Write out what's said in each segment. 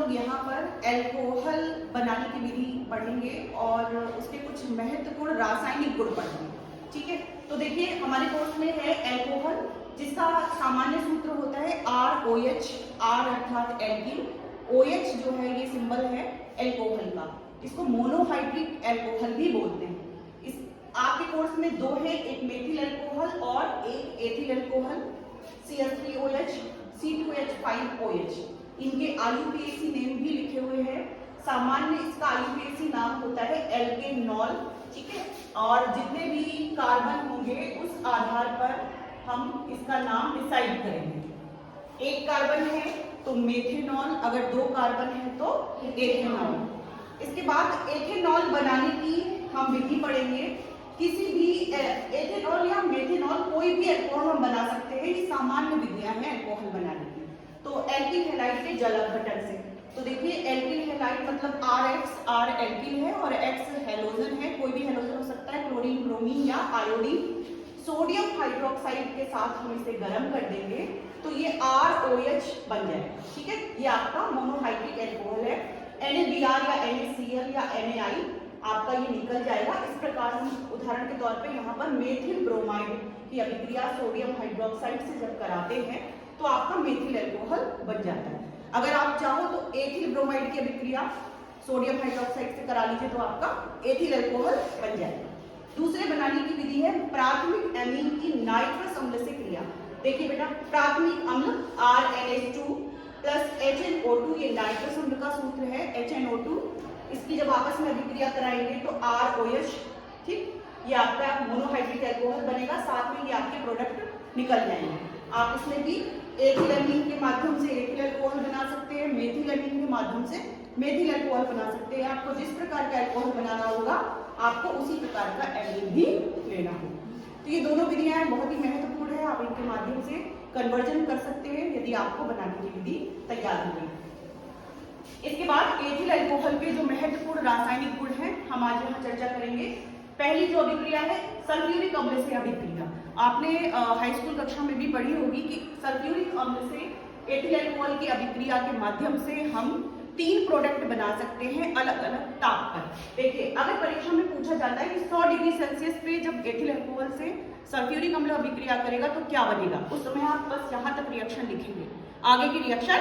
लोग यहाँ पर एल्कोहल बनाने की विधि पढ़ेंगे और उसके कुछ महत्वपूर्ण रासायनिक गुण पढ़ेंगे। ठीक है, तो देखिए हमारे कोर्स में है एल्कोहल, जिसका सामान्य सूत्र होता है ROH। R अर्थात एल्किल, OH जो है ये सिंबल है एल्कोहल का। इसको मोनोहाइड्रिक एल्कोहल भी बोलते हैं। इस आपके कोर्स में दो है, एक मेथिल एल्कोहल और एक एथिल एल्कोहल, CH3OH, C2H5OH। इनके IUPAC नेम भी लिखे हुए हैं। सामान्य इसका IUPAC नाम होता है एल्केनॉल। ठीक है, और जितने भी कार्बन होंगे उस आधार पर हम इसका नाम डिसाइड करेंगे। एक कार्बन है तो मेथेनॉल, अगर दो कार्बन है तो एथेनॉल। इसके बाद एथेनॉल बनाने की हम विधि पढ़ेंगे। किसी भी एथेनॉल या मेथेनॉल कोई भी अल्कोहल हम बना सकते हैं। ये सामान्य विधियां हैं अल्कोहल बनाने की। तो एल्किल हैलाइड के जल अपघटन से, तो देखिए एल्किल हैलाइड मतलब RX, R एल्किल है और X हेलोजन है। कोई भी हेलोजन हो सकता है, क्लोरीन, ब्रोमीन या आयोडीन। सोडियम हाइड्रोक्साइड के साथ हम इसे गर्म कर देंगे तो ये ROH बन जाएगा। ठीक है, ये आपका मोनोहाइड्रिक एल्कोहल है। NaBr या NaCl या NaI आपका ये निकल जाएगा। इस प्रकार हम उदाहरण के तौर पे यहाँ पर मेथिल ब्रोमाइड की अभिक्रिया सोडियम हाइड्रोक्साइड से जब कराते हैं तो आपका मेथिल एल्कोहल बन जाता है। अगर आप चाहो तो एथिल ब्रोमाइड की अभिक्रिया सोडियम हाइड्रोक्साइड से करा लीजिए तो आपका एथिल एल्कोहल बन जाएगा। दूसरे बनाने की विधि है प्राथमिक एमीन की नाइट्रस अम्ल से क्रिया। देखिए बेटा, प्राथमिक अम्ल RNH2 प्लस HNO2, ये नाइट्रस अम्ल का सूत्र है HNO2। इसकी जब आपस में अभिक्रिया कराएंगे तो ROH। ठीक, ये आपका मोनोहाइड्रिक एल्कोहल बनेगा। साथ में ये आपके प्रोडक्ट निकल जाएंगे। आप इसमें भी एथिल एमीन के माध्यम से एथिल अल्कोहल बना सकते हैं, मेथिल एमीन के माध्यम से मेथिल अल्कोहल बना सकते हैं। आपको जिस प्रकार का अल्कोहल बनाना होगा आपको उसी प्रकार का एमीन भी लेना होगा। तो ये दोनों विधियां बहुत ही महत्वपूर्ण है। आप इनके माध्यम से कन्वर्जन कर सकते हैं यदि आपको बनाने की विधि तैयार हो गई। इसके बाद एथिल अल्कोहल के जो महत्वपूर्ण रासायनिक गुण हैं हम आज यहाँ चर्चा करेंगे। पहली जो अभिक्रिया है सल्फ्यूरिक अम्ल से अभिक्रिया। आपने हाई स्कूल कक्षा में भी पढ़ी होगी कि सल्फ्यूरिक अम्ल से एथिल अल्कोहल की अभिक्रिया के माध्यम से हम 3 प्रोडक्ट बना सकते हैं अलग अलग ताप पर। देखिए, अगर परीक्षा में पूछा जाता है कि 100 डिग्री सेल्सियस पे जब एथिल अल्कोहल से सल्फ्यूरिक अम्ल अभिक्रिया करेगा तो क्या बनेगा, उस समय आप बस यहाँ तक रिएक्शन लिखेंगे, आगे की रिएक्शन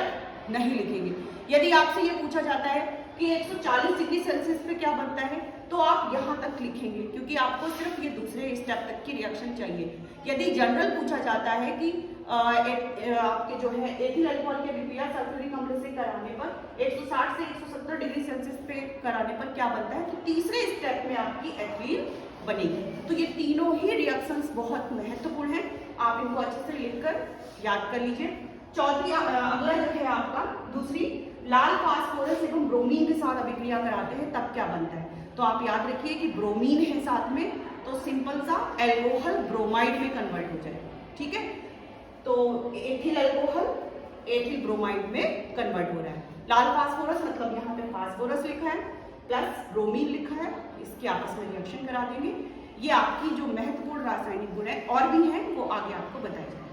नहीं लिखेंगे। यदि आपसे ये पूछा जाता है कि 140 डिग्री सेल्सियस पे क्या बनता है तो आप यहाँ तक लिखेंगे, क्योंकि आपको सिर्फ ये दूसरे स्टेप तक की रिएक्शन चाहिए। यदि जनरल पूछा जाता है कि आपके जो है एथिल अल्कोहल की अभिक्रिया सल्फ्यूरिक अम्ल से कराने पर 160 से 170 डिग्री सेल्सियस पे कराने पर क्या बनता है, तो तीसरे स्टेप में आपकी एथिलीन बनेगी। तो ये तीनों ही रिएक्शंस बहुत महत्वपूर्ण हैं। आप इनको अच्छे से लिखकर याद कर लीजिए। चौथी अगला जो है आपका दूसरी, लाल फास्फोरस एवं ब्रोमीन के साथ अभिक्रिया कराते हैं तब क्या बनता है, तो आप याद रखिए कि ब्रोमीन है साथ में तो सिंपल सा एल्कोहल ब्रोमाइड में कन्वर्ट हो जाएगा। ठीक है, तो एथिल अल्कोहल एथिल ब्रोमाइड में कन्वर्ट हो रहा है। लाल फास्फोरस मतलब यहाँ पे फास्फोरस लिखा है प्लस ब्रोमीन लिखा है, इसकी आपस में रिएक्शन करा देंगे। ये आपकी जो महत्वपूर्ण रासायनिक गुण है और भी हैं वो आगे आपको बताया जाएगा।